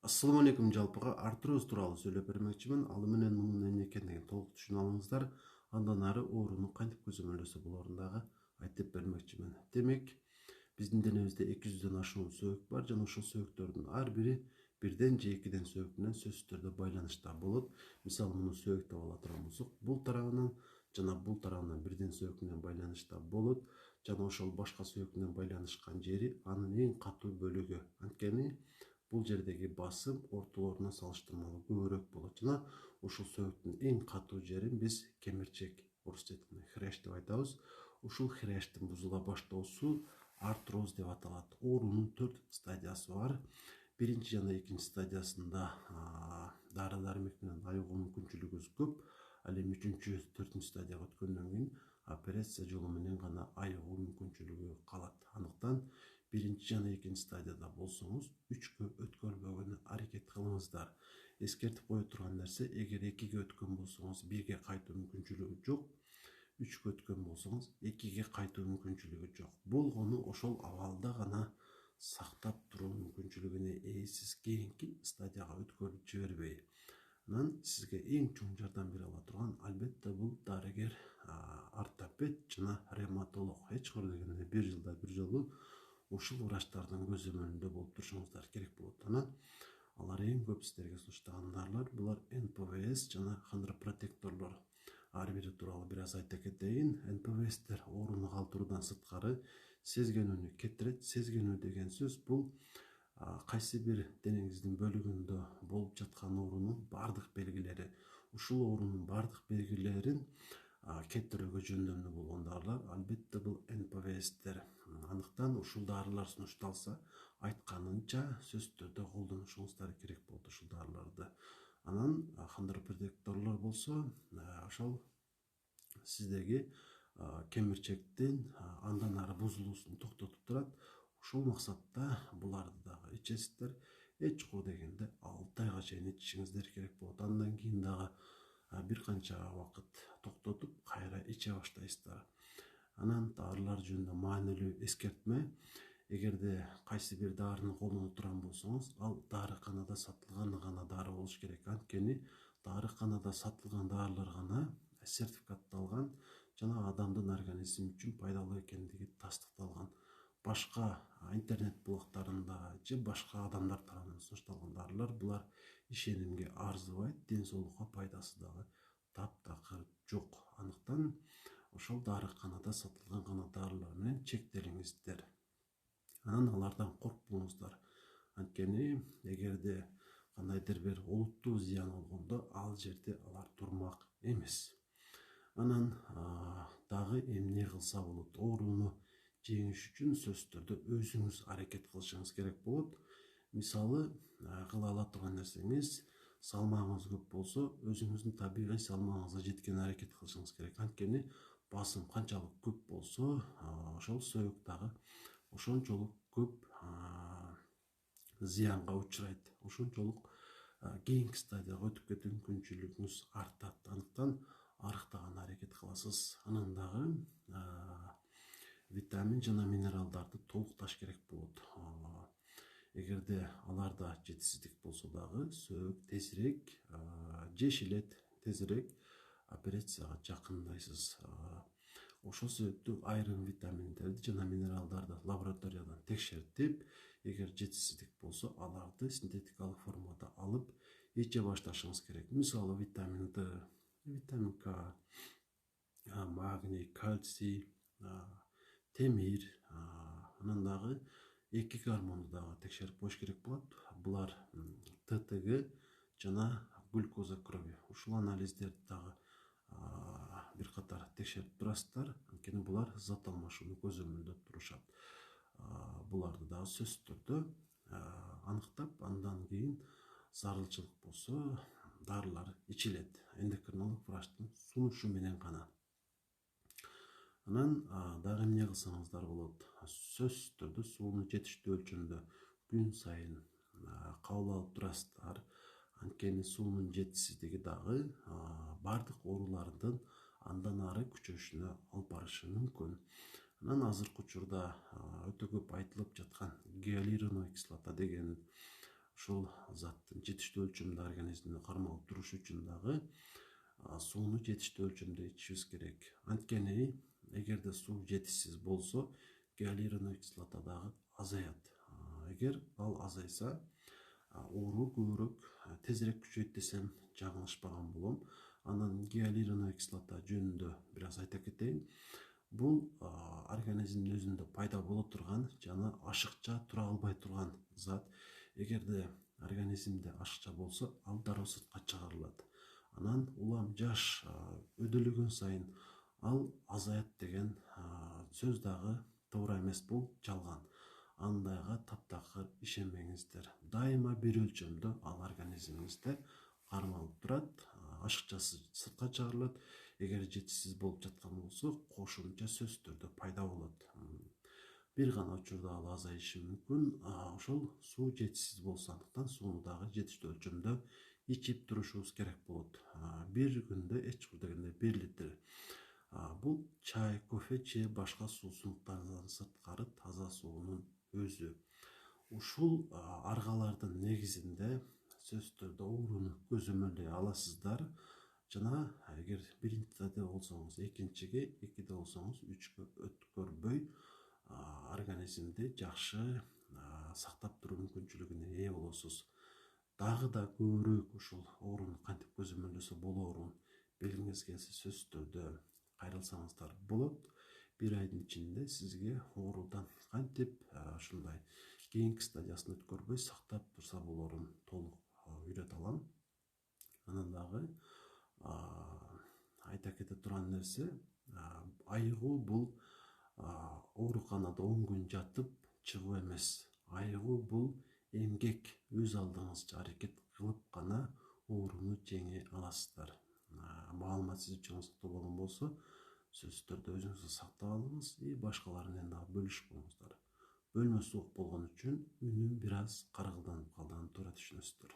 Assalamu alaikum, жалпыға артроз туралы сөйлеп бермекчимин. Ал менен мунун эмне экендигин толук түшүнө алыңыздар. Андан ары ооруну кантип көзөмөлдөсө болорун дагы айтып бермекчимин. Демек, биздин денебизде 200дөн ашуун сөөк бар жана ошол сөөктөрдүн ар бири бирден же экиден сөөк менен сөзсүз түрдө байланышта болот. Мисалы, муну сөөк деп ала турган болсок, бул тарабынан жана бул тарабынан бирден сөөк менен байланышта болот. Жана ошол башка сөөк менен байланышкан жери анын эң катуу бөлүгү. Анткени бул жердеги басым ортолоруна салыштырмалуу көбүрөөк болот. Жана ушул сөөктүн эң катуу жерин биз кемирчек, орус тилинде хрящ деп айтабыз. Ушул хрящтын бузула баштоосу артроз деп аталат. Оорунун 4 стадиясы бар. Биринчи жана экинчи стадиясында дары-дармек менен айыгуу мүмкүнчүлүгүбүз көп. Ал эми 3-чү, 4-чү стадияга өткөндөн кийин операция жолу менен гана айыгуу мүмкүнчүлүгү калат. Андыктан биринчи жана экинчи стадияда болсоңуз 3кө өткөрбөгөнү аракет кылыңыздар. Эскертип кое турган нерсе, эгер 2ге өткөн болсоңуз 1ге кайтуу мүмкүнчүлүгү жок, 3кө өткөн болсоңуз 2ге кайтуу мүмкүнчүлүгү жок. Болгону ошол абалда гана сактап туруу мүмкүнчүлүгүнө ээсиз, кийинки стадияга өткөрүп жибербей. Анан сизге эң чоң жардам бере ала турган албетте бул дарыгер, ортопед жана ревматолог. Эч кыр дегенде бир жылда бир жолу ушул врачтардын көзөмөлүндө болуп турушуңуздар керек болот. Анан алар эң көп сиздерге сунуштаган дарылар булар НПВС жана хондропротекторлор. Ар бири тууралуу бир аз айта кетейин. НПВСтер ооруну калтыруудан сырткары сезгенүүнү кетирет. Сезгенүү деген сөз бул кайсы бир денеңиздин бөлүгүндө болуп жаткан оорунун бардык белгилери. Ушул оорунун бардык белгилерин кетирүүгө жөндөмдүү болгон дарылар албетте бул НПВСтер. Андыктан ушул дарылар сунушталса, айтканынча сөзсүз түрдө колдонушуңуздар керек болот ушул дарыларды. Анан хондропротекторлор болсо, ошол сиздеги кемирчектин андан ары бузулуусун токтотуп турат. Ушул максатта буларды дагы ичесиздер. Эч кол дегенде 6 айга чейин ичишиңиздер керек болот. Андан кийин дагы бир канча убакыт токтотуп, кайра иче баштайсыздар. Анан дарылар жөнүндө маанилүү эскертме: эгерде кайсы бир дарыны колдонуп турган болсоңуз, ал дарыканада сатылган гана дары болуш керек. Анткени дарыканада сатылган дарылар гана сертификатталган жана адамдын организми үчүн пайдалуу экендиги тастыкталган. Башка интернет блогтарында же башка адамдар тарабынан сунушталган дарылар булар ишенимге арзыбайт, ден соолукка пайдасы дагы таптакыр жок. Андыктан ошол дарыканада сатылган гана дарылар менен чектелиңиздер. Анан алардан коркпоңуздар. Анткени эгерде кандайдыр бир олуттуу зыян болгондо, ал жерде алар турмак эмес. Анан дагы эмне кылса болот? Ооруну жеңиш үчүн сөзсүз түрдө өзүңүз аракет кылышыңыз керек болот. Мисалы, кыла ала турган нерсеңиз, салмагыңыз көп болсо, өзүңүздүн табигый салмагыңызга жеткенге аракет кылышыңыз керек. Анткени басым канчалык көп болсо, ошол сөөк дагы ошончолук көп зыянга учурайт. Ошончолук кийинки стадияга өтүп кетүү мүмкүнчүлүгүңүз артат. Андыктан арыктаган аракет кыласыз. Анан дагы витамин жана минералдарды толукташ керек болот. Эгерде аларда жетишсиздик болсо дагы сөөк тезирээк жешилет, тезирээк операцияга жакындайсыз. Ошол себептүү айрым витаминдерди жана минералдарды лабораториядан текшертип, эгер жетишсиздик болсо, аларды синтетикалык формада алып иче башташыңыз керек. Мисалы, витамин Д, витамин К, магний, кальций, темир, анан дагы 2 гормонду дагы текшерип коюш керек болот. Булар ТТГ жана глюкоза крови. Ушул анализдерди дагы бир катар текшерип турасыздар. Анткени булар зат алмашууну көзөмөлдөп турушат. Буларды дагы сөзсүз түрдө аныктап, андан кийин зарылчылык болсо, дарылар ичилет. Эндокринолог врачтын сунушу менен гана. Анан дагы эмне кылсаңыздар болот? Сөзсүз түрдө сууну жетиштүү өлчөмдө күн сайын кабыл алып турасыздар. Анткени суунун жетишсиздиги дагы бардык оорулардын андан ары күчөшүнө алып барышы мүмкүн. Анан азыркы учурда өтө көп айтылып жаткан гиалуроновая кислота деген ушул заттын жетиштүү өлчөмдө организмде кармалып турушу үчүн дагы сууну жетиштүү өлчөмдө ичишибиз керек. Анткени эгерде суу жетишсиз болсо, гиалуроновый кислота дагы азаят. Эгер ал азайса, оору көбүрөөк тезирээк күчөйт десем жаңылышпаган болом. Анан гиалуроновый кислота жөнүндө бир аз айта кетейин. Бул организмдин өзүндө пайда боло турган жана ашыкча тура албай турган зат. Эгерде организмде ашыкча болсо, ал дароо сыртка чыгарылат. Анан улам жаш өдөлгөн сайын ал азаят деген сөз дагы туура эмес, бул жалган. Андайга таптакыр ишенбеңиздер. Дайыма бир өлчөмдө ал организмиңизде кармалып турат, ашыкчасы сыртка чыгарылат. Эгер жетишсиз болуп жаткан болсо, кошумча сөзсүз түрдө пайда болот. Бир гана учурда ал азайышы мүмкүн. Ошол суу жетишсиз болсо, андыктан сууну дагы жетиштүү өлчөмдө ичип турушубуз керек болот. Бир күндө эч курда дегенде 1 литр. Бул чай, кофе же башка суусундуктардан сырткары таза суунун өзү. Ушул аргалардын негизинде сөзсүз түрдө ооруну көзөмөлдөй аласыздар. Жана эгер биринчиде болсоңуз, экинчиге, 2де болсоңуз 3кө өткөрбөй организмди жакшы сактап туруу мүмкүнчүлүгүнө ээ болосуз. Дагы да көбүрөөк ушул ооруну кантип көзөмөлдөсө болоорун билгиңиз келсе, сөзсүз түрдө кайрылсаңыздар болот. 1 айдын ичинде сизге оорудан кантип ушундай кийинки стадиясын өткөрбөй сактап турса болоорун толук үйрөтө алам. Анан дагы айта кете турган нерсе, айыгуу бул ооруканада 10 күн жатып чыгуу эмес. Айыгуу бул эмгек, өз алдыңызча аракет кылып гана ооруну жеңе аласыздар. Маалымат сиз үчүн кызыктуу болгон болсо, сөзсүз түрдө өзүңүздү сактап алыңыз и башкалар менен дагы бөлүшүп коюңуздар. Бөлмө суук болгон үчүн үнүм бир аз каргылданып калды, аны туура түшүнөсүздөр.